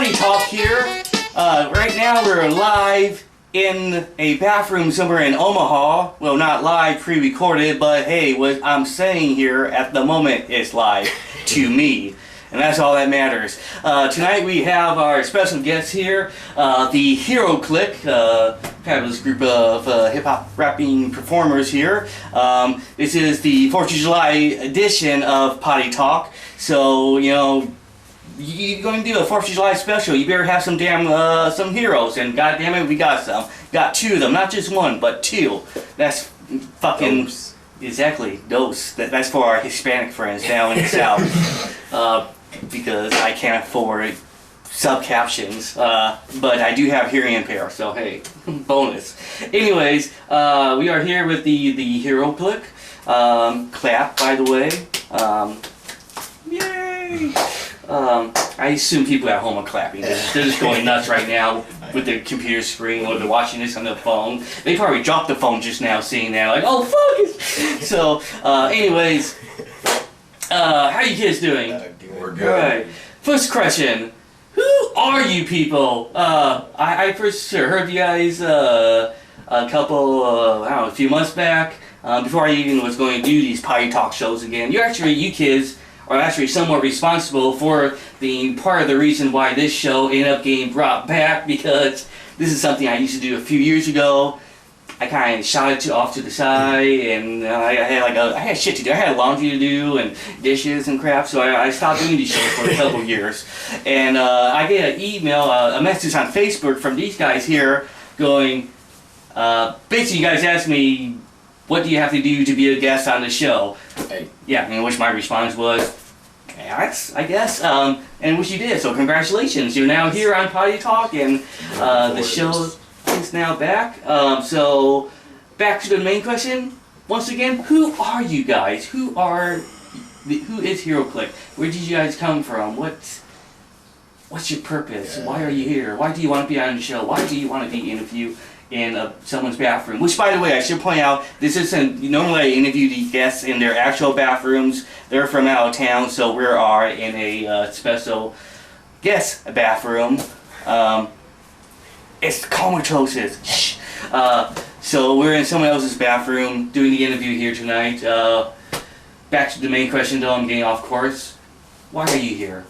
Potty Talk here. Right now we're live in a bathroom somewhere in Omaha. Well, not live, pre-recorded, but hey, what I'm saying here at the moment is live to me. And that's all that matters. Tonight we have our special guests here, the Hero Clique, fabulous group of hip-hop rapping performers here. This is the 4th of July edition of Potty Talk. So, you know, you're going to do a 4th of July special, you better have some damn, some heroes, and goddamn it, we got some. Got 2 of them, not just 1, but 2. That's fucking... Dose. Exactly, dose. That's for our Hispanic friends down in the South. Because I can't afford sub-captions, but I do have hearing impair, so hey, bonus. Anyways, we are here with the Hero Clique. Clap, by the way. Yay! I assume people at home are clapping. They're just going nuts right now with their computer screen, or they're watching this on their phone. They probably dropped the phone just now seeing that, like, oh fuck it! So, anyways, how you kids doing? We're good. Alright, first question. Who are you people? I first heard you guys a couple, I don't know, a few months back, before I even was going to do these Potty Talk shows again. You kids are actually somewhat responsible for being part of the reason why this show ended up getting brought back, because this is something I used to do a few years ago. I kind of shot it off to the side, and I had shit to do. I had laundry to do and dishes and crap, so I stopped doing these shows for a couple years. And I get an email, a message on Facebook from these guys here going, basically you guys asked me, what do you have to do to be a guest on the show? Hey. Yeah, and which my response was, I guess, and which you did, so congratulations. You're now here on Potty Talk, and the show is now back. So back to the main question. Once again, who are you guys? Who is Hero Clique? Where did you guys come from? What's your purpose? Why are you here? Why do you want to be on the show? Why do you want to be interviewed in someone's bathroom? Which, by the way, I should point out, this isn't, normally I interview the guests in their actual bathrooms. They're from out of town, so we are in a special guest bathroom. It's comatose. Shh. So we're in someone else's bathroom doing the interview here tonight. Back to the main question, though, I'm getting off course. Why are you here?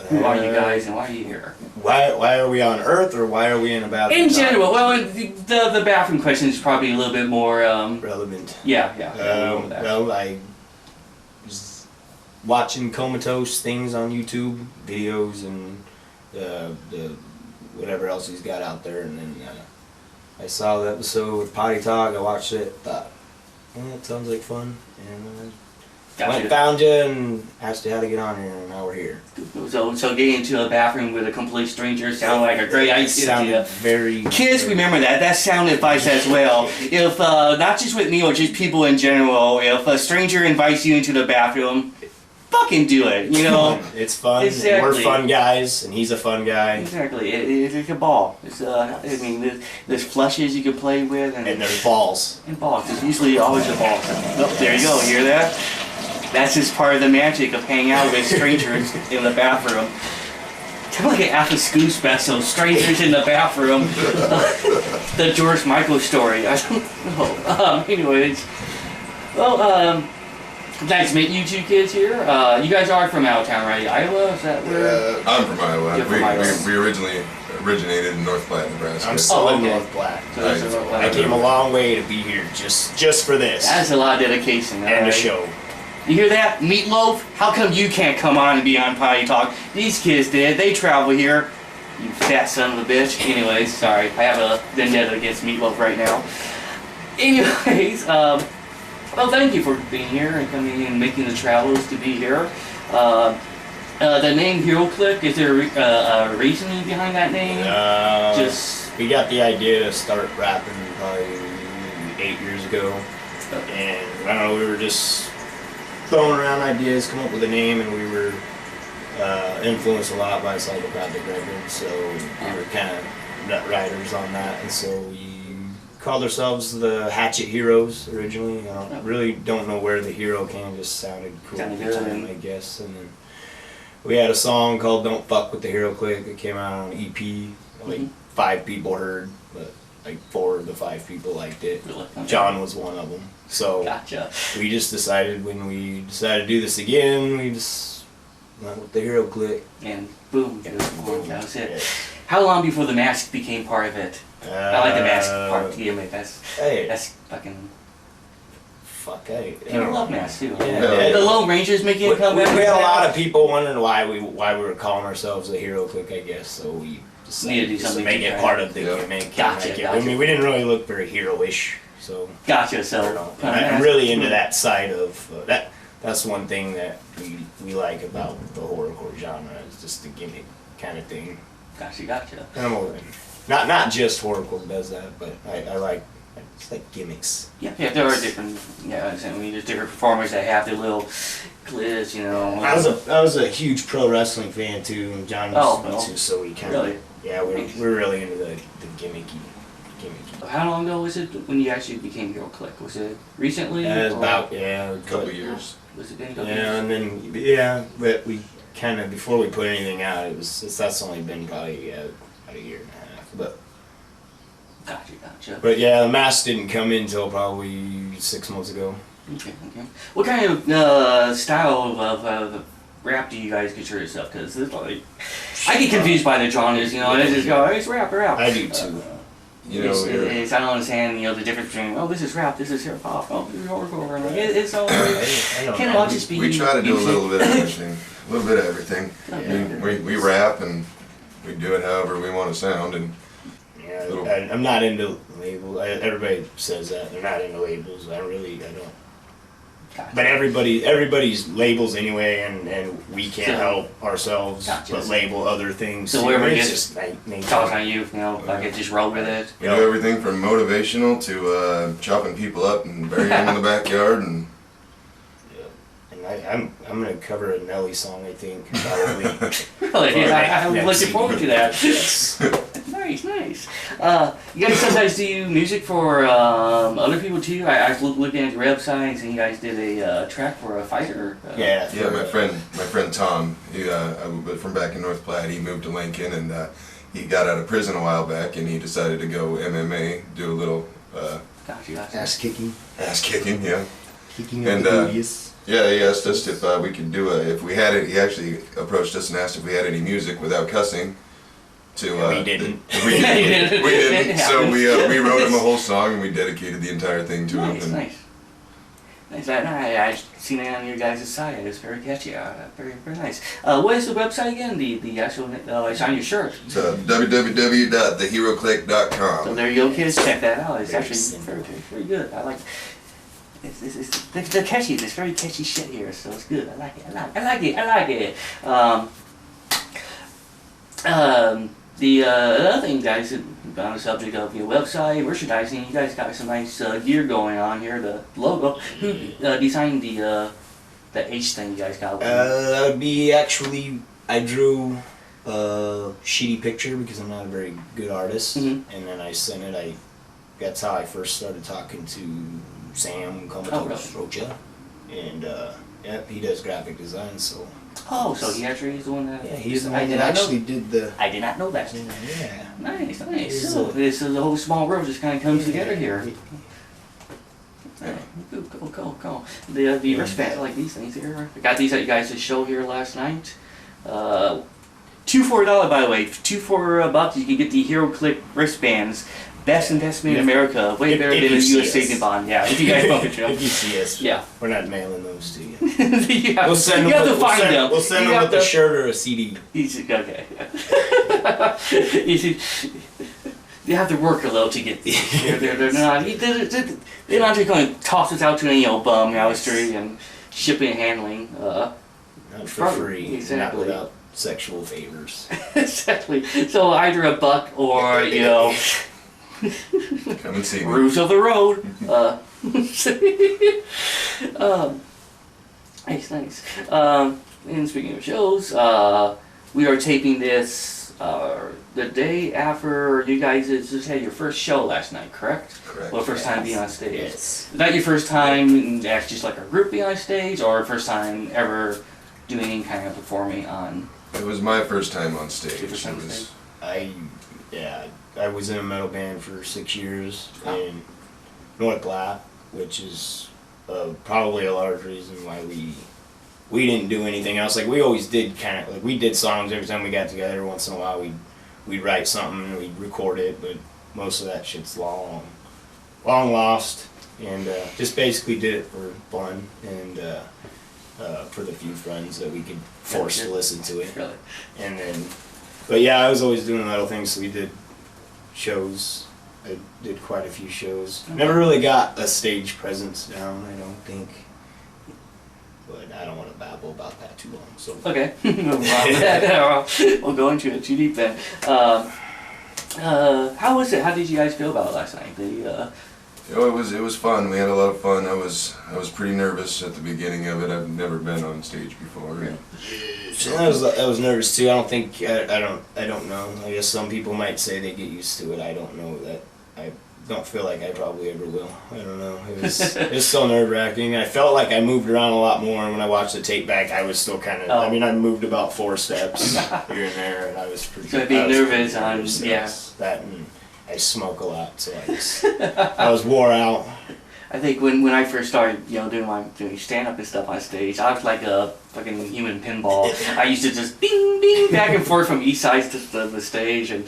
Who are you guys, and why are you here? Why are we on Earth, or why are we in a bathroom? In general, well, the bathroom question is probably a little bit more relevant. Yeah. Well, I was watching comatose things on YouTube, videos, and the whatever else he's got out there, and then I saw the episode with Potty Talk. I watched it, thought, well, that sounds like fun, and went, found you, and asked you how to get on here, and now we're here. So getting into a bathroom with a complete stranger sounded like a great idea. Sounded very... Kids, remember that. That's sound advice as well. If, not just with me, or just people in general, if a stranger invites you into the bathroom, fucking do it, you know? It's fun. Exactly. We're fun guys, and he's a fun guy. Exactly. It's a ball. It's, I mean, there's flushes you can play with. And there's balls. And balls. There's usually always a ball. Oh, there you go. You hear that? That's just part of the magic of hanging out with strangers in the bathroom. Kind of like an after-school special, strangers in the bathroom. The George Michael story. I don't know. Anyways. Well, nice to meet you two kids here. You guys are from out of town, right? Iowa? Is that where? I'm from Iowa. You're from Iowa. We originally originated in North Platte, Nebraska. I'm still in North Platte. So I came a long way to be here just for this. That's a lot of dedication. And a show. You hear that? Meatloaf? How come you can't come on and be on Potty Talk? These kids did. They travel here. You fat son of a bitch. Anyways, sorry. I have a vendetta against Meatloaf right now. Anyways, well, thank you for being here and coming and making the travels to be here. The name Hero Clique, is there a reasoning behind that name? We got the idea to start rapping probably 8 years ago. And I don't know, we were just throwing around ideas, come up with a name, and we were influenced a lot by psychopathic records, so we were kind of nut riders on that, and so we called ourselves the Hatchet Heroes originally. I really don't know where the hero came, just sounded cool at the time, I guess, and then we had a song called "Don't Fuck with the Hero Clique." It came out on EP. Like 5 people heard, but like 4 of the 5 people liked it. Really? Okay. John was one of them. So Gotcha. we just decided when we decided to do this again, we just went with the Hero Clique. And boom, Yeah, boom, that was it. Yeah. How long before the mask became part of it? I like the mask part. Yeah, mate, Hey, that's fucking. fuck, hey. People love masks too. Yeah. The Lone Rangers making We a comeback. had a lot of people wondering why we were calling ourselves the Hero Clique, I guess. So we Need to do decided to something make it different. part of the Yeah. gimmick. Gotcha, Like, gotcha. I mean, we didn't really look very hero-ish, so. Gotcha. I So don't know. I'm really into that side of that. That's one thing that we like about the horrorcore genre is just the gimmick kind of thing. Gotcha. And I'm open. Not just horrorcore does that, but I like it's like gimmicks. Yeah, there are different. Yeah, I mean, there's different performers that have their little glitz, you know. I was a huge pro wrestling fan too, and John was too, so we kind of Really? yeah we're really into the gimmicky. How long ago was it when you actually became Hero Clique? Was it recently? It was or about A couple years. Was it been a yeah, couple years? and then but we kind of before we put anything out, that's only been probably about a year and a half, but. Gotcha. But yeah, the mask didn't come in until probably 6 months ago. Okay. What kind of style of rap do you guys consider yourself? Because it's like I get confused by the genres, you know. I just go, it's rap. I do too. You know, I don't understand, you know, the difference between this is rap, this is hip hop, this is hardcore. Like, it's all. I don't Can it know. all just be? we try to do a music? little bit of everything. A little bit of everything. Okay. We rap and we do it however we want to sound. And Yeah, I'm not into labels. Everybody says that they're not into labels. I don't. Gotcha. But everybody's labels anyway, and we can't So- help ourselves Gotcha. but label other things. So too. wherever it it's gets just name Talk on you, like it just roll with it. we do everything from motivational to chopping people up and burying them in the backyard. And And I'm gonna cover a Nelly song, I think, probably. Really, I'm Next looking forward to that. Yes. Nice. You guys sometimes do music for other people too. I was looking at your websites, and you guys did a track for a fighter. Yeah. yeah, my friend Tom, he from back in North Platte, he moved to Lincoln and he got out of prison a while back and he decided to go MMA, do a little Gotcha. Ass kicking. ass kicking, yeah. Kicking And, of the booties. Yeah, he asked us if we could do if we had it. He actually approached us and asked if we had any music without cussing. We didn't. We didn't. We It didn't. So we happens. wrote him a whole song and we dedicated the entire thing to him. And Nice. I've seen it on your guys' site. It's very catchy. Very nice. What is the website again? The actual. It's on your shirt. it's www.theheroclique.com. So there you go, kids. Check that out. It's Very actually simple. very good. I like. They're catchy. There's very catchy shit here, so it's good. I like it. The other thing, guys, on the subject of your website, merchandising, you guys got some nice gear going on here. The logo. Who designed the H thing you guys got? That would be actually, I drew a shitty picture because I'm not a very good artist, Mhm. and then I sent it. That's how I first started talking to Sam Comatose Rocha, and he does graphic design, so Oh, so he actually is the one that. he's the I one did that not know. actually did the. I did not know that. Yeah. Nice. He's So a- this is the whole small world just kind of comes together here. Cool. The wristband, like these things here. I got these at you guys' show here last night. $2 for $1, by the way. $2 for $1, you can get the Hero Clique wristbands. Best investment in America. Way better if than a you see U.S. us. savings bond. Yeah, if you guys bump it, If you see us, Yeah. we're not mailing those to you. you have, We'll send you them. have to find them. We'll send You them have with a to- shirt or a CD. Okay. You see, you have to work a little to get these. They're not just going to toss this out to any old bum down the street and shipping and handling. Not for Right, free. Not exactly. without sexual favors. Exactly. So either a buck or Come and see me. Rules of the road. Nice. And speaking of shows, we are taping this the day after you guys just had your first show last night, correct? Correct. Well, first time being on stage. Yes. Is that your first time, that's just like a group being on stage, or first time ever doing any kind of performing on? It was my first time on stage. Your first time on It was- stage? I was in a metal band for 6 years Oh. in North Platte, which is probably a large reason why we didn't do anything else. Like we always did kind of like we did songs every time we got together. Once in a while we'd write something and we'd record it, but most of that shit's long lost. And just basically did it for fun and for the few friends that we could force to listen to it. Really? And then, but yeah, I was always doing metal things, so we did shows. I did quite a few shows. Never really got a stage presence down, I don't think. But I don't want to babble about that too long. So Okay. We'll go into it too deep then. How was it? How did you guys feel about it last night? It was fun. We had a lot of fun. I was pretty nervous at the beginning of it. I've never been on stage before. Yeah. I was nervous too. I don't think I don't know. I guess some people might say they get used to it. I don't know that. I don't feel like I probably ever will. I don't know. It was so nerve-wracking. I felt like I moved around a lot more, and when I watched the tape back, I was still kind of. Oh. I mean, I moved about 4 steps here and there, and I was pretty. So being I was nervous pretty on- nervous. yeah. That and I smoke a lot, so I was wore out. I think when I first started, doing stand-up and stuff on stage, I was like a fucking human pinball. I used to just bing, bing, back and forth from each side to the stage, and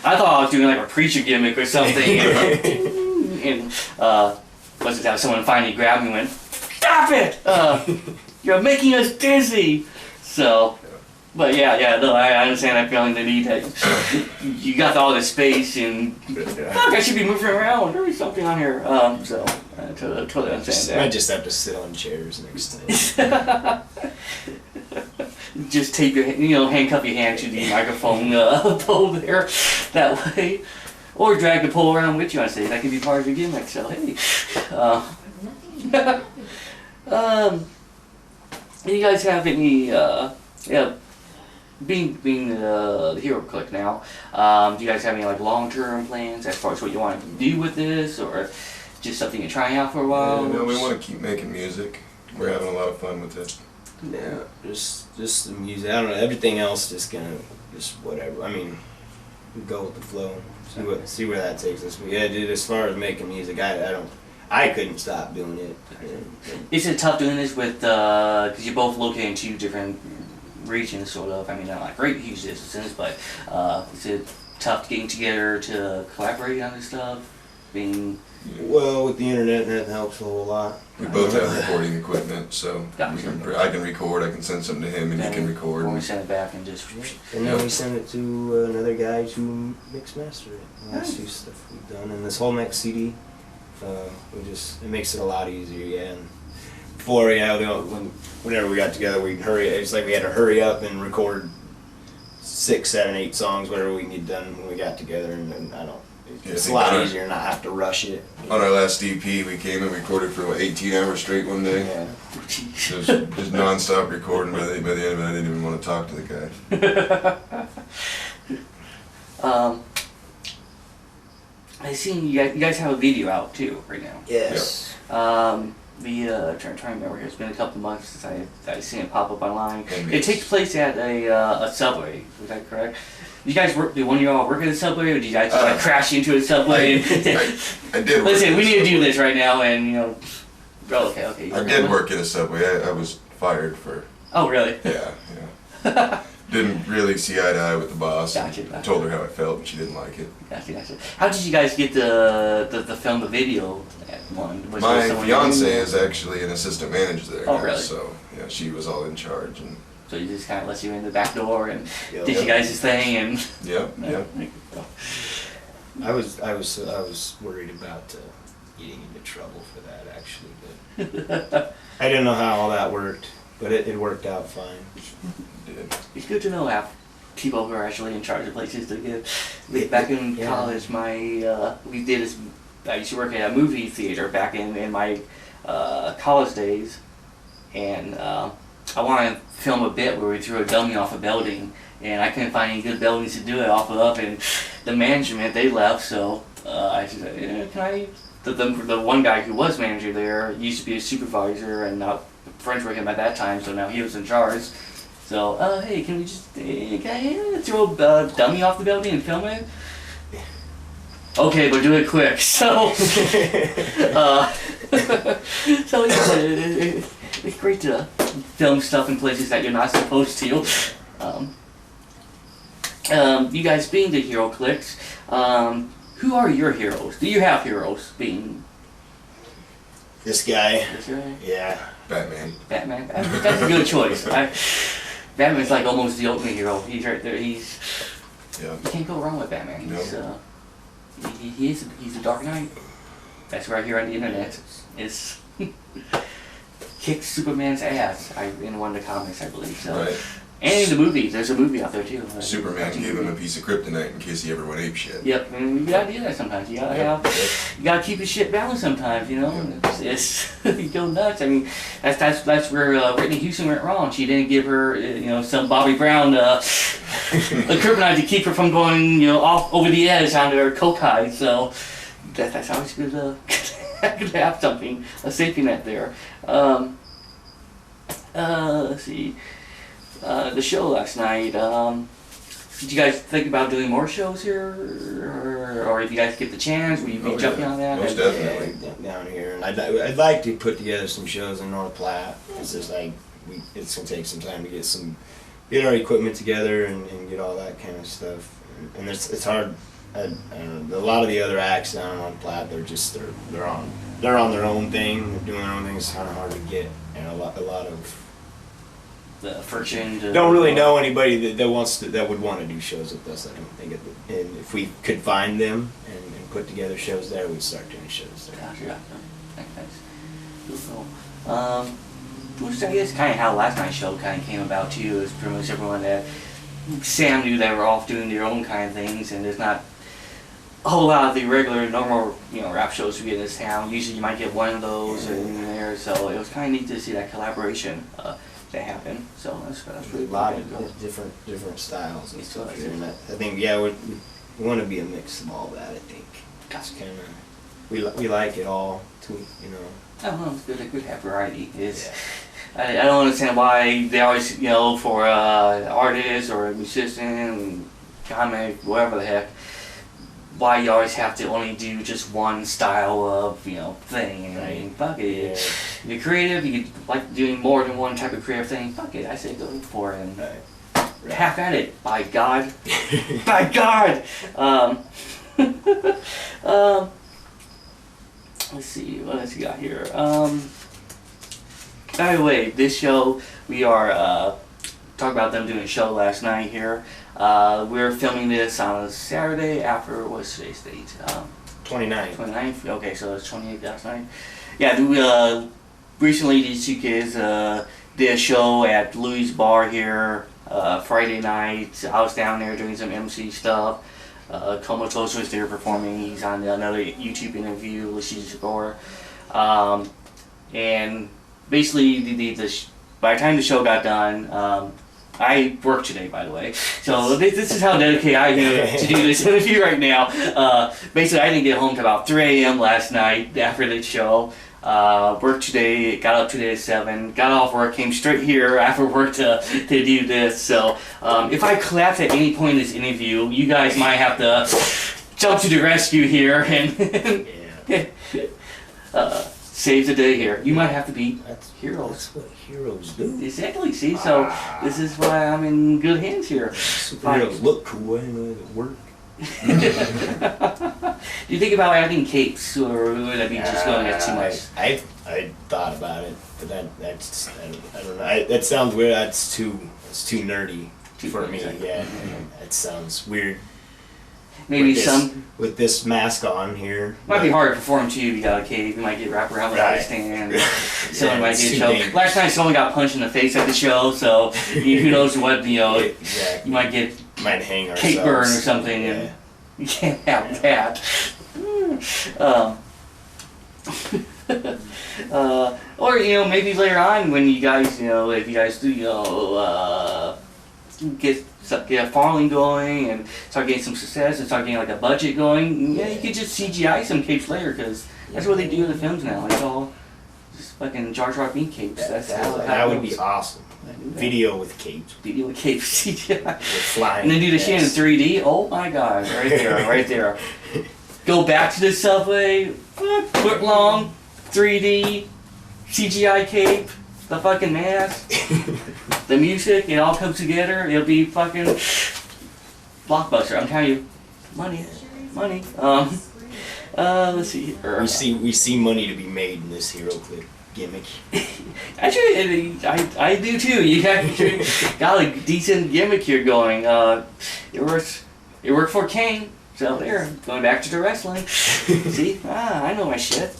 I thought I was doing like a preacher gimmick or something. And was it that someone finally grabbed me and went, "Stop it! You're making us dizzy!" So, but no, I understand that feeling, the need that you got all this space and fuck, I should be moving around. There is something on here. So I totally understand I that. just have to sit on chairs next time. Just tape your, handcuff your hand to the microphone pole there, that way, or drag the pole around with you on stage. That can be part of your gimmick. So hey, do you guys have any being the Hero Clique now, do you guys have any like long-term plans as far as what you want to do with this, or just something you're trying out for a while? No, we want to keep making music. We're having a lot of fun with it. Yeah, just the music. I don't know. Everything else just whatever. I mean, go with the flow. See where that takes us. But yeah, dude. As far as making music, I couldn't stop doing it. Is it tough doing this with because you're both located in 2 different regions, sort of? I mean, not like great huge distances, but is it tough getting together to collaborate on this stuff? Well, with the internet, that helps a whole lot. We both have recording equipment, so Gotcha. I can record. I can send something to him, and he can record. Or we send it back and just. And then we send it to another guy to mix master it. And that's Nice. stuff we've done. And this whole next CD, it makes it a lot easier. Yeah. And before, whenever we got together, we'd hurry. It's like we had to hurry up and record 6, 7, 8 songs, whatever we can get done when we got together. And I don't. Yeah, It's I a lot think easier not have to rush it. On our last EP, we came and recorded for 18 hours straight one day. Yeah. Just non-stop recording. By the end of it, I didn't even want to talk to the guy. I seen you guys have a video out too right now. Yes. Trying to remember here. It's been a couple months since I seen it pop up online. And It takes place at a Subway. Is that correct? You guys work? Do one of y'all work at a Subway, or did you guys just like crash into a Subway? I did. Work Listen, at we a need to do Subway. this right now, and okay. I did work at a Subway. I was fired for. Oh, really? Yeah. Didn't really see eye to eye with the boss. Gotcha. I told her how I felt, and she didn't like it. Gotcha. How did you guys get the film, the video at one? Was My there someone fiance you knew? is actually an assistant manager there. Oh, now, really? So yeah, she was all in charge, and So you just kind of let you in the back door and Yep. did you guys' thing and. yeah. I was worried about getting into trouble for that actually, but I didn't know how all that worked, but it worked out fine. Did. It's good to know how people who are actually in charge of places to get. Like back in college, I used to work at a movie theater back in my college days, and I wanted to film a bit where we threw a dummy off a building, and I couldn't find any good buildings to do it off of, and the management, they left, so I said, can I? The one guy who was manager there used to be a supervisor and not friends with him at that time, so now he was in charge. So, hey, can we just can I throw a dummy off the building and film it? Okay, but do it quick. So, so it's great to film stuff in places that you're not supposed to. You guys being the Hero Cliques, who are your heroes? Do you have heroes? Being This guy. this guy? Yeah. Batman. Batman. That's a good choice. Batman's like almost the ultimate hero. He's right there. He's Yeah. you can't go wrong with Batman. He's No. he's a Dark Knight. That's right here on the internet. Is kicks Superman's ass. In one of the comics, I believe. So. Right. And in the movies, there's a movie out there too. Superman gave him a piece of kryptonite in case he ever went ape shit. Yep, and you gotta do that sometimes. You gotta you gotta keep your shit balanced sometimes. You know, it's you go nuts. I mean, that's where Whitney Houston went wrong. She didn't give her some Bobby Brown a kryptonite to keep her from going off over the edge onto her coke high. So that's always good to have something, a safety net there. Let's see. The show last night, did you guys think about doing more shows here? Or if you guys get the chance, will you be jumping on that? Most definitely. Down here. And I'd like to put together some shows in North Platte. It's just like, it's going to take some time to get our equipment together and get all that kind of stuff. And it's hard. I don't know, a lot of the other acts down on Platte, they're on their own thing. They're doing their own thing. It's kind of hard to get. And a lot of The fortune. don't really know anybody that would want to do shows with us. I don't think. And if we could find them and put together shows there, we'd start doing shows there. Gotcha. Cool. Which I guess kind of how last night's show kind of came about too. Is pretty much everyone that Sam knew they were off doing their own kind of things, and there's not a whole lot of the regular, normal, rap shows we get in this town. Usually, you might get one of those in there. So it was kind of neat to see that collaboration. That happen. So that's really A lot good. of different styles and It's stuff like- here. And I think we want to be a mix of all that. I think it's kind of we like it all too. Oh, well, it's good to have variety. I don't understand why they always, for artists or a musician, comic, whatever the heck, why you always have to only do just one style of, thing. And I mean, fuck it. Yeah. If you're creative, you like doing more than one type of creative thing, fuck it. I say go for it and have at it. By God. By God! Let's see, what else you got here? By the way, this show, we are talking about them doing a show last night here. We're filming this on a Saturday after, what's today's date? 29. 29th? Okay, so it's 28th last night. Yeah, recently these two kids did a show at Louis' Bar here Friday night. I was down there doing some MC stuff. Comatose was there performing. He's on another YouTube interview, Lucy Jaguar. And basically, by the time the show got done, I work today, by the way. So this is how dedicated I am to do this interview right now. Basically, I didn't get home till about 3 a.m. last night after the show. Worked today, got up today at 7, got off work, came straight here after work to do this. So if I collapse at any point in this interview, you guys might have to jump to the rescue here and save the day here. You might have to be heroes. That's what heroes do. Exactly, see? So this is why I'm in good hands here. Superheroes look cool anyway, they work. Do you think about adding capes, or would that be just going at too much? I thought about it, but that's I don't know. That sounds weird. That's too nerdy for me. nerdy. Yeah, that sounds weird. Maybe with this mask on here. Might be hard to perform too if you got a cape. You might get wrapped around the stand. Someone might get too choked. dangerous. Last time someone got punched in the face at the show, so who knows what, Exactly. you might get Might hang ourselves. cape burn or something, and you can't have that. Or maybe later on when you guys if you guys do get a following going and start getting some success and start getting like a budget going, you could just CGI some capes later, because that's what they do in the films now. It's all Just fucking Jar Jar Binks capes. That would be awesome. Video with capes. Video with capes, CGI. With flying. And then do the shit in 3D. Oh my god, right there, right there. Go back to the subway, foot long, 3D, CGI cape, the fucking mask, the music, it all comes together. It'll be fucking blockbuster. I'm telling you, money. Let's see here. We see money to be made in this Hero Clique gimmick. Actually, I do too. You got a decent gimmick here going. It worked for Kane. So there, going back to the wrestling. See, I know my shit.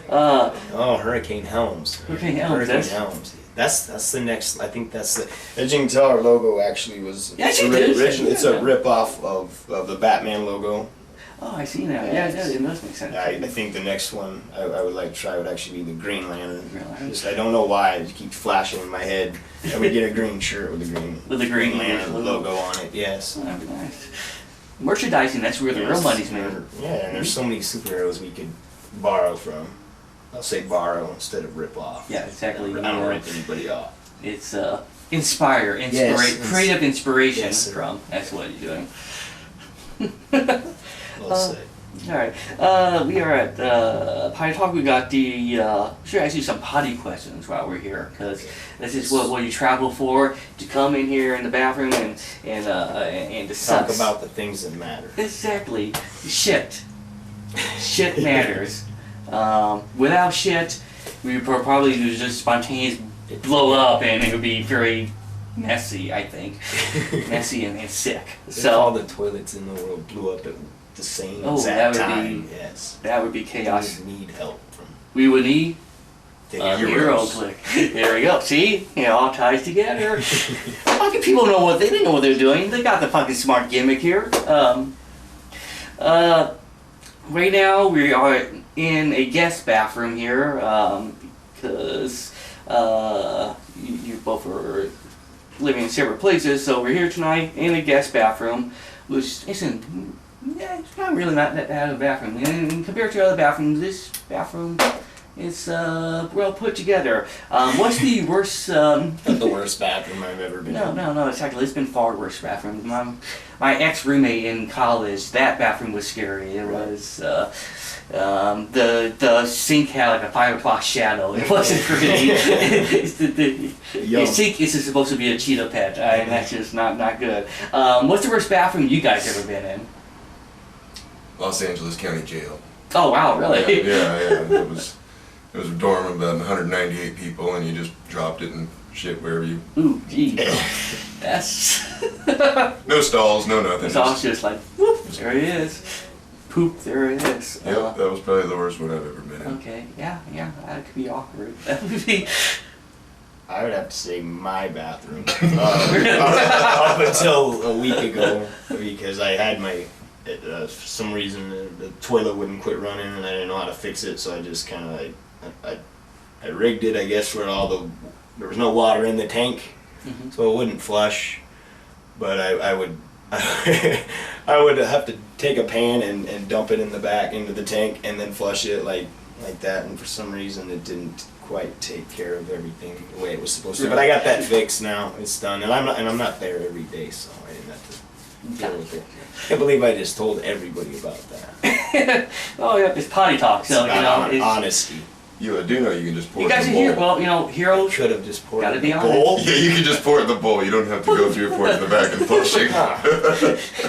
Hurricane Helms. Hurricane Helms. Helms. That's the next. I think that's the. As you can tell, our logo actually was original. It's a rip off of the Batman logo. Oh, I see now. Yeah, it does make sense. I think the next one I would like to try would actually be the Green Lantern. Green Lantern. Just, I don't know why it keeps flashing in my head. I would get a green shirt with the Green Lantern logo on it. Yes. Oh, that'd be nice. Merchandising. That's where the real money's made. Yeah, and there's so many superheroes we could borrow from. I'll say borrow instead of rip off. Yeah, exactly. I don't rip anybody off. It's creative inspiration from. That's what you're doing. Well said. All right. We are at Potty Talk. We got should ask you some potty questions while we're here, because this is what you travel for, to come in here in the bathroom and to talk about the things that matter. Exactly. Shit matters. Without shit, we would probably just spontaneous blow up, and it would be very messy. I think messy and sick. If all the toilets in the world blew up at the same exact time, that would be chaos. We would need help from. We would need a Hero Clique. There we go. See, it all ties together. Fucking people know they know what they're doing. They got the fucking smart gimmick here. Right now we are in a guest bathroom here because you both are living in separate places. So we're here tonight in a guest bathroom, which isn't. Yeah, it's not really not that bad of a bathroom. And compared to other bathrooms, this bathroom is well put together. What's the worst? Not the worst bathroom I've ever been in. No, exactly. It's been far worse bathrooms. My ex-roommate in college, that bathroom was scary. It was the sink had like a 5 o'clock shadow. It wasn't pretty. Your sink is supposed to be a cheetah pet, and that's just not good. What's the worst bathroom you guys ever been in? Los Angeles County Jail. Oh wow, really? Yeah. It was a dorm of about 198 people, and you just dropped it and shit wherever you. Ooh, gee, that's. No stalls, no nothing. It's all just like, whoop, there it is. Poop, there it is. Yep, that was probably the worst one I've ever been in. Okay, yeah, that could be awkward. That would be. I would have to say my bathroom up until a week ago, because I had my. For some reason the toilet wouldn't quit running, and I didn't know how to fix it, so I just kind of I rigged it, I guess, where there was no water in the tank, so it wouldn't flush. But I would I would have to take a pan and dump it in the back into the tank and then flush it like that. And for some reason it didn't quite take care of everything the way it was supposed to. But I got that fixed now. It's done, and I'm not there every day, so I didn't have to deal with it. I can't believe I just told everybody about that. Oh yeah, it's potty talk, so it's honesty. I do know you can just pour you it guys in are the here. bowl. Well, Hero Should have just poured gotta it be in the honest. bowl. Yeah, you can just pour it in the bowl. You don't have to go through pour it in the back and flush it.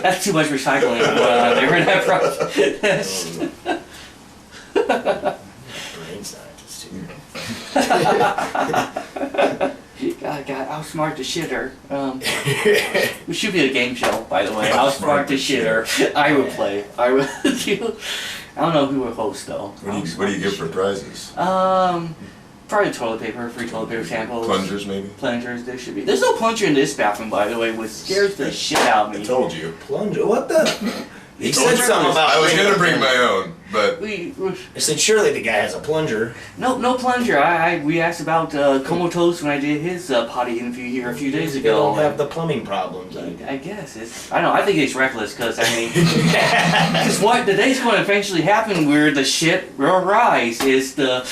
That's too much recycling there in that process. Brain scientist here. God, outsmart the shitter. We should be a game show, by the way. Outsmart the shitter. I would play. I would. I don't know who would host though. What do you get for prizes? Probably toilet paper, free toilet paper samples. Plungers, maybe? Plungers, there should be. There's no plunger in this bathroom, by the way, which scares the shit out of me. I told you. Plunger? What the? He said something about. I was gonna bring my own, but I said surely the guy has a plunger. no plunger. We asked about Comatose when I did his potty interview here a few days They ago. don't have the plumbing problems. I guess it's. I don't know. I think it's reckless because I mean, because what the day's going to eventually happen where the shit will rise is the.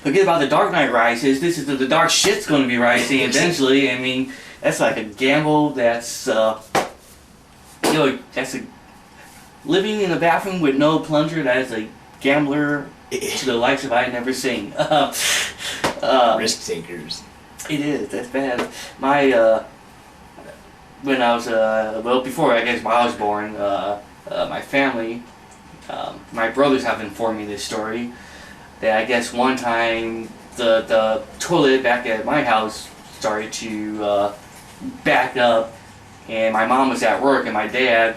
Forget about the Dark Knight rises. This is the dark shit's going to be rising eventually. I mean, that's like a gamble. That's that's a living in a bathroom with no plunger. That is a gambler to the likes of I never seen. Risk takers. It is. That's bad. My when I was before I guess when I was born, my family, my brothers have informed me this story. That I guess one time the toilet back at my house started to back up, and my mom was at work, and my dad,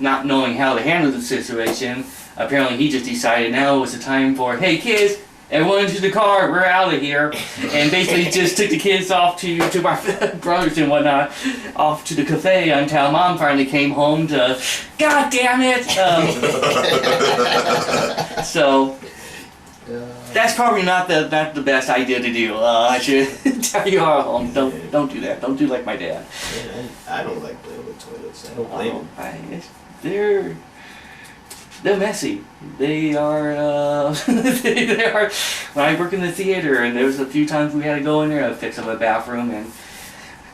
not knowing how to handle the situation, apparently he just decided now was the time for, hey kids, everyone into the car, we're out of here, and basically just took the kids off to my brothers and whatnot, off to the cafe until mom finally came home to, God damn it! So. That's probably not the best idea to do. I should tell you all home. Don't do that. Don't do like my dad. Yeah, I don't like playing with toilets. I don't blame them. They're messy. They are. They are. When I work in the theater, and there was a few times we had to go in there to fix up a bathroom, and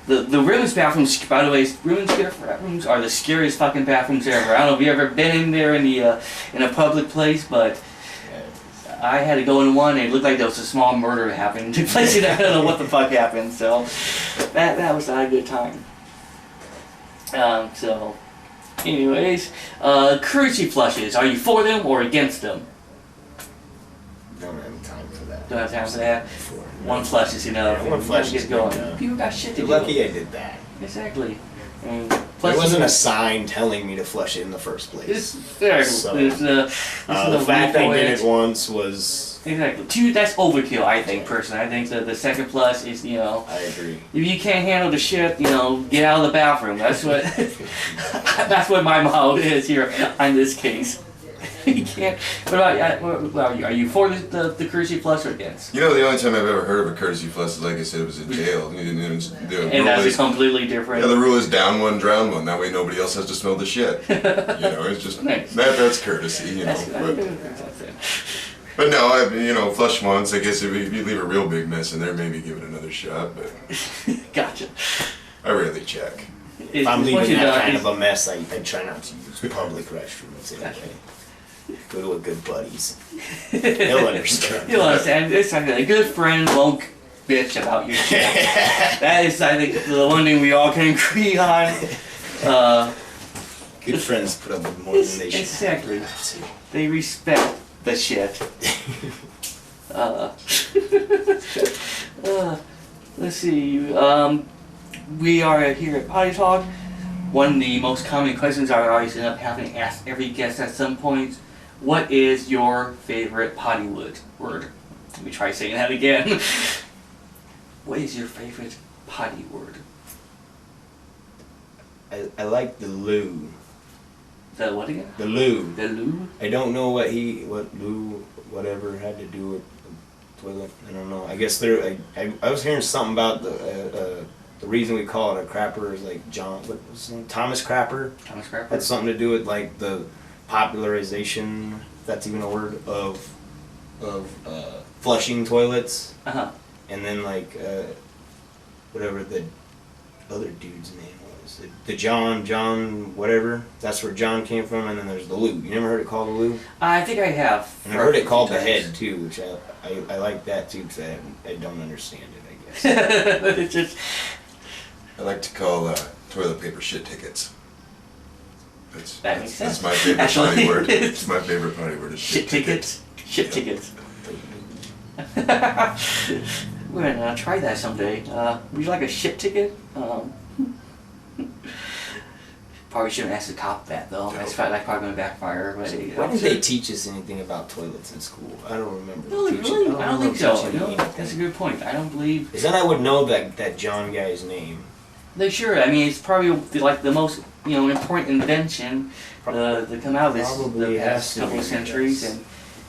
the women's bathrooms, by the way, women's bathrooms are the scariest fucking bathrooms ever. I don't know if you ever been in there in a public place, but. I had to go in one and it looked like there was a small murder happening. Took place in I don't know what the fuck happened, so that was not a good time. So anyways, courtesy flushes, are you for them or against them? Don't have time for that. Don't have time for that? One flush is enough. Yeah, one flush is is going. good enough. People got shit to You're do. lucky I did that. Exactly. There wasn't a sign telling me to flush it in the first place. The fact I did it once was... Exactly. That's overkill, I think, personally. I think the second plus is, I agree. If you can't handle the shit, get out of the bathroom. That's what that's what my motto is here on this case. You can't. What about you? Are you for the courtesy plus or against? the only time I've ever heard of a courtesy flush, like I said, was in jail. And that's completely different. Yeah, the rule is down one, drown one. That way nobody else has to smell the shit. It's just nice. that's courtesy. But no, flush once. I guess if you leave a real big mess in there, maybe give it another shot. But Gotcha. I rarely check. If I'm leaving that kind of a mess, I try not to use public restrooms anyway. Go to a good buddy's. He'll understand. He'll understand. It's like a good friend won't bitch about your shit. That is, I think, the one thing we all can agree on. Good friends put up with more than they should. Exactly. They respect the shit. Let's see. We are here at Potty Talk. One of the most common questions I always end up having to ask every guest at some point. What is your favorite potty word? Let me try saying that again. What is your favorite potty word? I like the loo. The what again? The loo. The loo? I don't know what loo, whatever had to do with the toilet. I don't know. I guess I was hearing something about the reason we call it a crapper is like what was his name? Thomas Crapper. Thomas Crapper? Had something to do with like the popularization, if that's even a word, of flushing toilets. Uh-huh. And then like whatever the other dude's name was. The John whatever. That's where John came from, and then there's the loo. You never heard it called the loo? I think I have. And I heard it called the head too, which I like that too because I don't understand it, I guess. It's just... I like to call toilet paper shit tickets. That makes sense. That's my favorite potty word. It's my favorite potty word. Is shit tickets. Shit tickets. We're gonna try that someday. Would you like a shit ticket? Probably shouldn't ask the cop that though. That's probably gonna backfire. But why didn't they teach us anything about toilets in school? I don't remember. No, really? I don't think so. No, that's a good point. I don't believe. Because then I would know that John guy's name. They sure. I mean, it's probably like the most important invention to come out of this Probably the has past to couple be, of centuries, yes.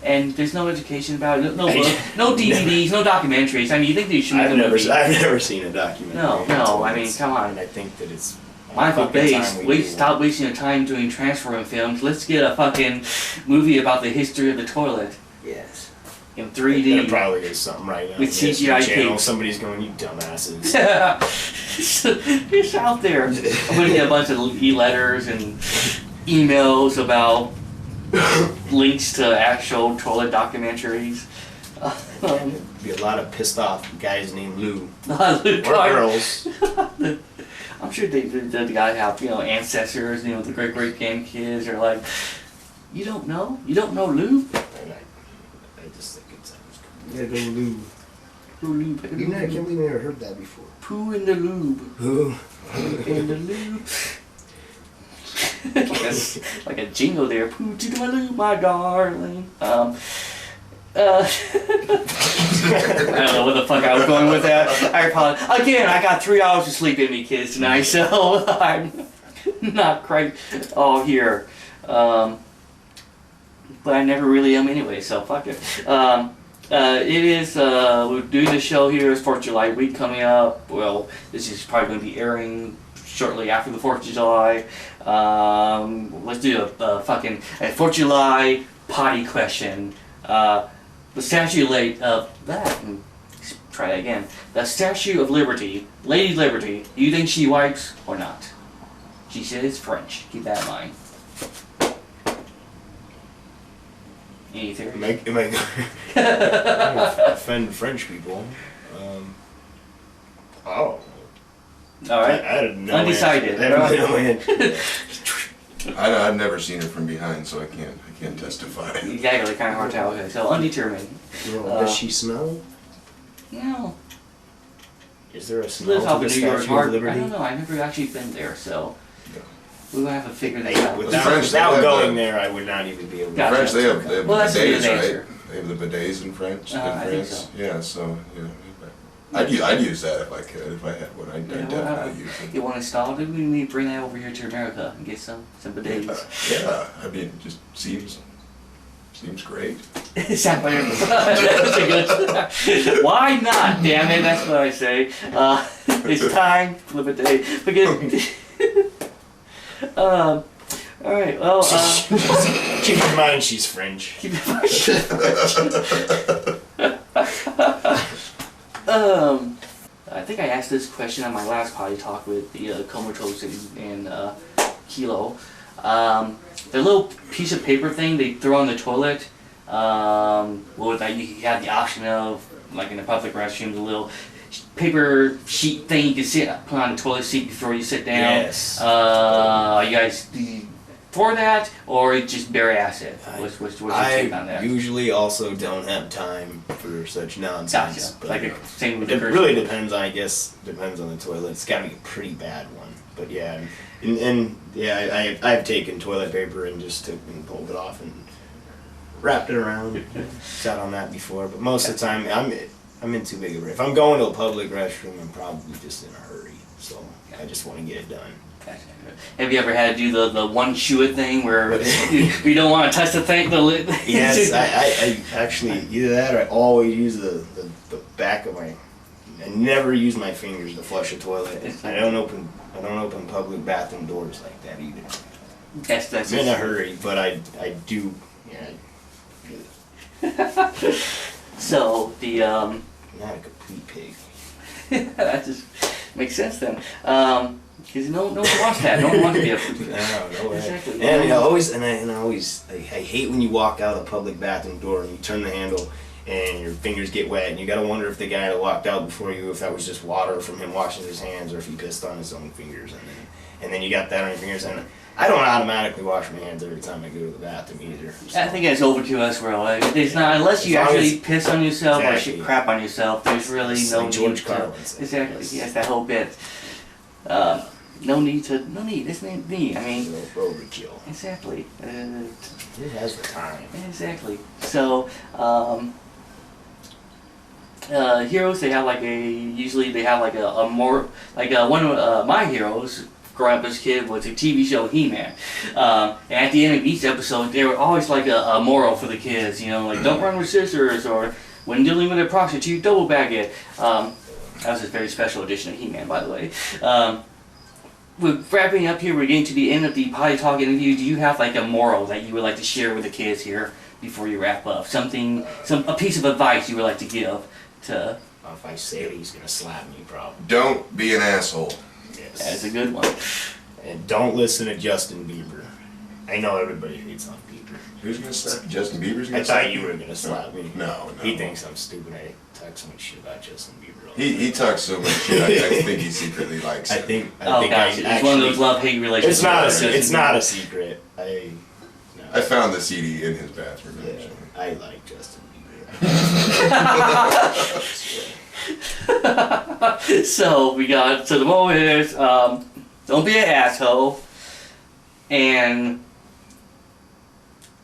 and there's no education about it, no DVDs, no documentaries. I mean, you think they should make I've a movie? I've never seen a documentary. No. I mean, come on. And I think that it's Michael fucking Bay, time we do stop wasting your time doing Transforming films. Let's get a fucking movie about the history of the toilet Yes. in There 3D. probably is something right now. With on the History CGI Channel. tapes. Somebody's going, you dumbasses. It's out there. I'm gonna get a bunch of e-letters and emails about links to actual toilet documentaries. Be a lot of pissed off guys named Lou. Or I'm girls. sure the guy have ancestors, the great grandkids are like, you don't know Lou? And I just think it sounds cool. Yeah, go Lou. Lou, Even I can't believe I never heard that before. poo in the lube. Who? In the lube. like a jingle there. Poo to my lube, my darling. I don't know what the fuck I was going with that. I apologize. Again, I got 3 hours of sleep in me, kids, tonight, so I'm not quite all here. But I never really am anyway, so fuck it. It is, we're doing the show here. It's 4th of July week coming up. Well, this is probably going to be airing shortly after the 4th of July. Let's do a fucking 4th of July potty question. The Statue of try that again. The Statue of Liberty, Lady Liberty, do you think she wipes or not? She said it's French. Keep that in mind. Any theory? Am I gonna offend French people? Oh. Alright. I had no Undecided. answer. I have no answer. I've never seen her from behind, so I can't testify. Exactly, kind of hard to tell. Okay, so undetermined. Does she smell? No. Is there a smell Lives to off the of New York Statue of Market. I Liberty? don't know. I've never actually been there, so No. we will have to figure that Hey, out. The French, without they have going the- there, I would not even be able to. Gotcha. French, they have Well, that's a good bidets, right? answer. They have the bidets in French. I think France. so. Yeah, so I'd use that if I could. If I had one, I'd definitely use it. You want to install it? We need to bring that over here to America and get some bidets. Yeah, I mean, it just seems great. Exactly. That's a good. Why not? Damn it! That's what I say. It's time for the bidet. All right. Well. Keep in mind she's French. Keep in mind. I think I asked this question on my last potty talk with the Comatose and Kilo. The little piece of paper thing they throw on the toilet. Well, that you have the option of, like in the public restrooms, a little paper sheet thing you can put on the toilet seat before you sit down. Yes. Are you guys for that, or just bare acid? What's your take on I that? usually also don't have time for such nonsense. Gotcha. But Like same with it the really depends, I guess. Depends on the toilet. It's got to be a pretty bad one. But yeah, and yeah, I've taken toilet paper and just took and pulled it off and wrapped it around. Sat on that before, but most of the time I'm in too big of a. If I'm going to a public restroom, I'm probably just in a hurry. So I just want to get it done. Have you ever had to do the one chew it thing where you don't want to touch the thing? Yes, I actually either that or I always use the back of my. I never use my fingers to flush a toilet. I don't open public bathroom doors like that either. That's I'm in a hurry, but I do. Yeah. So the Not a complete pig. that just makes sense then. Because no one wants that. No one wants to be a food. No way. Exactly. And I hate when you walk out of the public bathroom door and you turn the handle and your fingers get wet and you gotta wonder if the guy that walked out before you, if that was just water from him washing his hands or if he pissed on his own fingers and then you got that on your fingers. And I don't automatically wash my hands every time I go to the bathroom either. So. I think it's over to us, bro. It's not unless you As long actually as- piss on yourself or Exactly. shit crap on yourself. There's really It's no like need George to. Carlin said. Exactly. Yes. Yes, that whole bit. No need. It's not me. I mean, Overkill. exactly. Who has the time? Exactly. So, heroes, they have like usually they have like a more, like one of my heroes, of growing up as a kid was a TV show, He-Man. And at the end of each episode, there were always like a moral for the kids, you know, like don't run with scissors, or when dealing with a prostitute, double bag it. That was a very special edition of He-Man, by the way. We're wrapping up here. We're getting to the end of the Potty Talk interview. Do you have like a moral that you would like to share with the kids here before you wrap up? A piece of advice you would like to give to... If I say it, he's gonna slap me, probably. Don't be an asshole. Yes. That's a good one. And don't listen to Justin Bieber. I know everybody hates on Bieber. Who's gonna slap you? Justin Bieber's gonna I slap thought you were gonna slap me. No. He thinks I'm stupid. I talk so much shit about Justin Bieber. All the He talks so much shit. I think he secretly likes I it. think Gotcha. It's one of those love-hate relationships. It's not a secret. I found the CD in his bathroom. Yeah, Actually. I like Justin Bieber. So the moment is don't be an asshole, and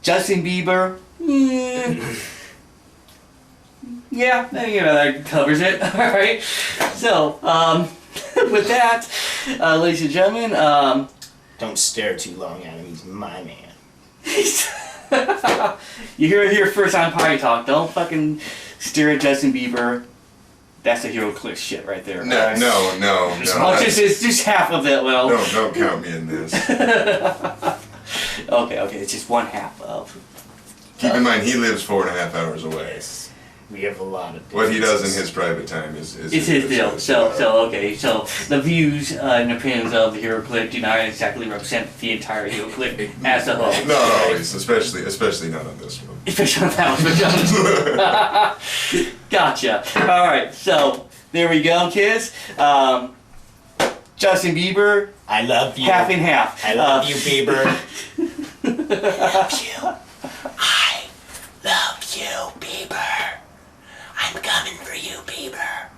Justin Bieber. Yeah, that covers it. All right. So with that, ladies and gentlemen, Don't stare too long at him. He's my man. you hear it here first on Potty Talk. Don't fucking stare at Justin Bieber. That's the Hero Clique shit right there. No. Oh, it's just half of it. Well, No, don't count me in this. okay, it's just one half of. Keep in mind, he lives 4.5 hours away. Yes. We have a lot of What he does in differences. his private time is It's his deal. So the views and opinions of the Hero Clique do not exactly represent the entire Hero Clique as a whole. Not always, especially not on this one. Especially on that one. Gotcha. All right, so there we go, kids. Justin Bieber, I love you. half and half. I love you, Bieber. love you. I love you, Bieber. I'm coming for you, Bieber.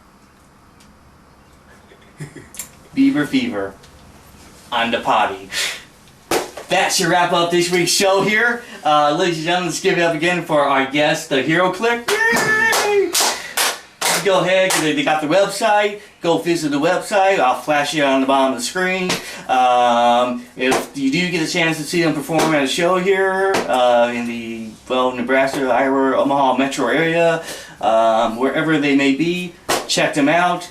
Bieber fever on the potty. That should wrap up this week's show here. Ladies and gentlemen, let's give it up again for our guest, the Hero Clique. Yay! Go ahead, they got the website. Go visit the website. I'll flash it on the bottom of the screen. If you do get a chance to see them perform at a show here in the Nebraska, Iowa, Omaha metro area, wherever they may be, check them out.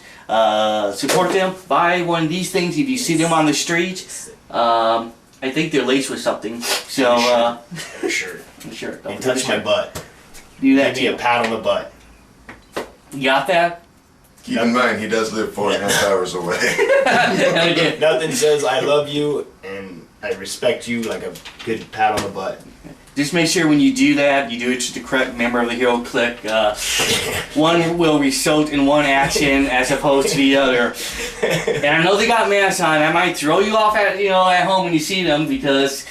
Support them. Buy one of these things if you see them on the street. I think they're laced with something. So, Sure. sure. And touch my butt. Do that Give me too. a pat on the butt. You got that? Keep in mind, he does live 4.5 hours away. Okay. Nothing says I love you and I respect you like a good pat on the butt. Just make sure when you do that, you do it to the correct member of the Hero Clique. One will result in one action as opposed to the other. And I know they got masks on. I might throw you off at home when you see them, because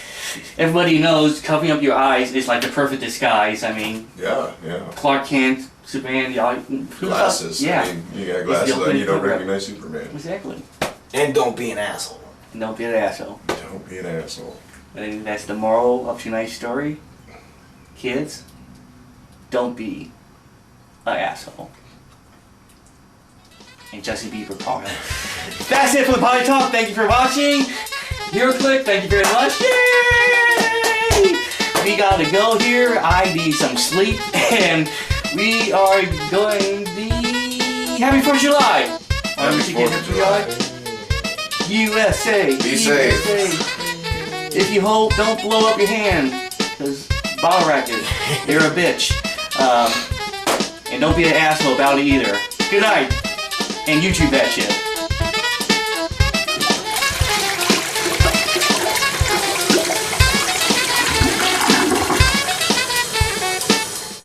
everybody knows covering up your eyes is like the perfect disguise. I mean, Yeah. Clark Kent, Superman, y'all. Glasses. Yeah. I mean, you got glasses on, you don't recognize Superman. Exactly. And don't be an asshole. And don't be an asshole. Don't be an asshole. I think that's the moral of tonight's story. Kids, don't be an asshole. And Justin Bieber called him. That's it for the Potty Talk. Thank you for watching. Hero Clique, thank you very much. Yay! We gotta go here. I need some sleep. And we are going to be Happy 4th of July. Happy 4th of July. USA. Be safe. If you hope, don't blow up your hand. Because bottle racket, you're a bitch. And don't be an asshole about it either. Good night. And YouTube that shit.